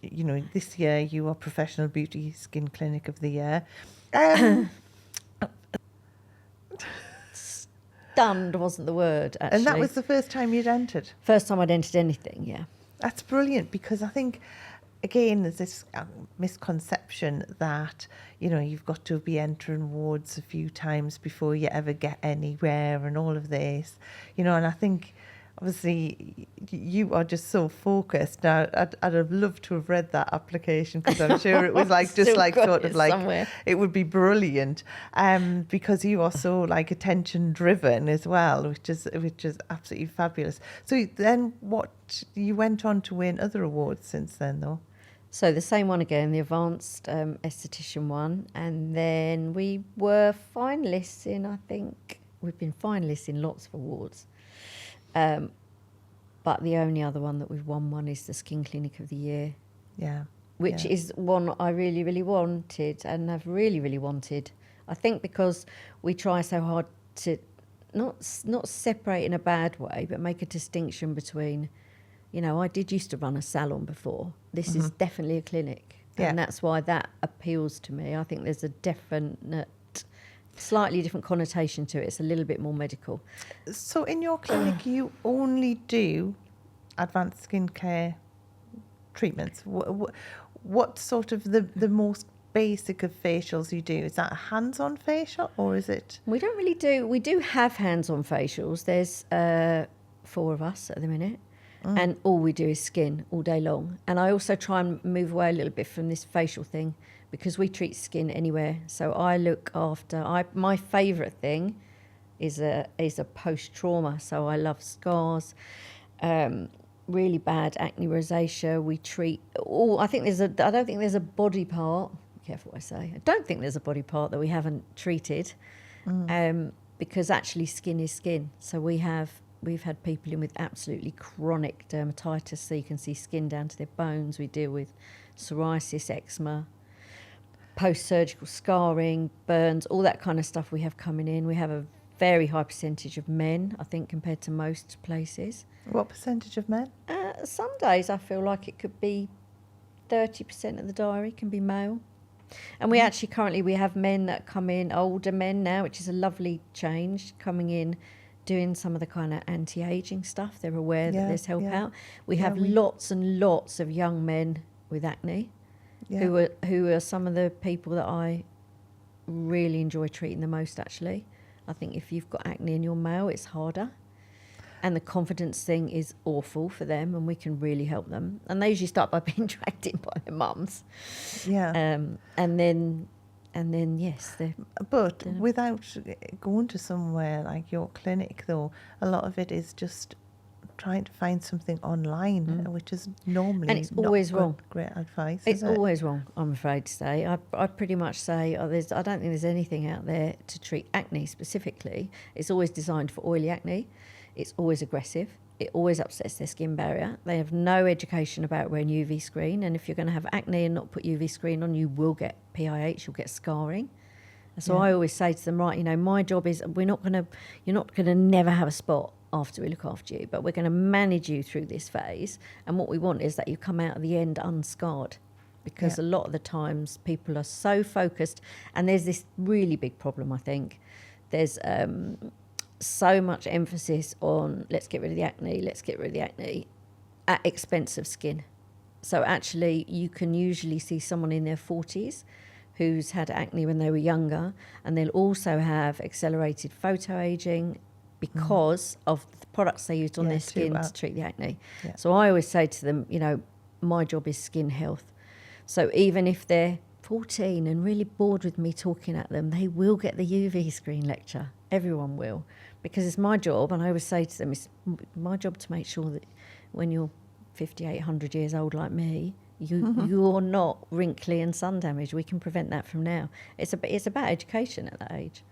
you know, this year you are Professional Beauty Skin Clinic of the Year. Stunned wasn't the word, actually. And that was the first time you'd entered? First time I'd entered anything, yeah. That's brilliant, because I think, again, there's this misconception that, you know, you've got to be entering awards a few times before you ever get anywhere and all of this, you know, and I think, obviously, you are just so focused. Now, I'd have loved to have read that application, because I'm sure it was like, just like sort of like, somewhere. It would be brilliant, because you are so like attention driven as well, which is absolutely fabulous. So then you went on to win other awards since then, though? So the same one again, the advanced esthetician one. And then we were finalists in, I think, we've been finalists in lots of awards. But the only other one that we've won is the Skin Clinic of the Year. Yeah. Which is one I really, really wanted, and I've really, really wanted. I think because we try so hard to not separate in a bad way, but make a distinction between, you know, I did used to run a salon before. This is definitely a clinic. Yeah. And that's why that appeals to me. I think there's a definite, slightly different connotation to it. It's a little bit more medical. So in your clinic, you only do advanced skincare treatments. What sort of the most basic of facials you do? Is that a hands-on facial, or is it? We don't really do. We do have hands-on facials. There's 4 of us at the minute, and all we do is skin all day long. And I also try and move away a little bit from this facial thing, because we treat skin anywhere. So I look after. My favourite thing is a post-trauma. So I love scars. Really bad acne, rosacea. We treat all. I don't think there's a body part. Be careful what I say. I don't think there's a body part that we haven't treated, because actually skin is skin. So we've had people in with absolutely chronic dermatitis, so you can see skin down to their bones. We deal with psoriasis, eczema, post-surgical scarring, burns, all that kind of stuff we have coming in. We have a very high percentage of men, I think, compared to most places. What percentage of men? Some days I feel like it could be 30% of the diary can be male. And we actually currently, we have men that come in, older men now, which is a lovely change, coming in, doing some of the kind of anti-aging stuff. They're aware that there's help out. We have lots and lots of young men with acne, who are some of the people that I really enjoy treating the most, actually. I think if you've got acne and you're male, it's harder. And the confidence thing is awful for them, and we can really help them. And they usually start by being dragged in by their mums. Yeah. And then yes. But without going to somewhere like your clinic, though, a lot of it is just trying to find something online, which is normally and it's always wrong. Great advice. It's always wrong, I'm afraid to say. I pretty much say I don't think there's anything out there to treat acne specifically. It's always designed for oily acne. It's always aggressive. It always upsets their skin barrier. They have no education about wearing UV screen, and if you're going to have acne and not put UV screen on, you will get PIH, you'll get scarring. And so I always say to them, right, you know, my job is you're not going to never have a spot after we look after you, but we're going to manage you through this phase. And what we want is that you come out at the end unscarred, because a lot of the times people are so focused, and there's this really big problem, I think. There's so much emphasis on let's get rid of the acne at expense of skin. So actually you can usually see someone in their 40s who's had acne when they were younger, and they'll also have accelerated photoaging because of the products they used on their skin to treat the acne. Yeah. So I always say to them, you know, my job is skin health. So even if they're 14 and really bored with me talking at them, they will get the UV screen lecture. Everyone will, because it's my job. And I always say to them, it's my job to make sure that when you're 58, 100 years old like me, you're not wrinkly and sun damaged. We can prevent that from now. It's about education at that age.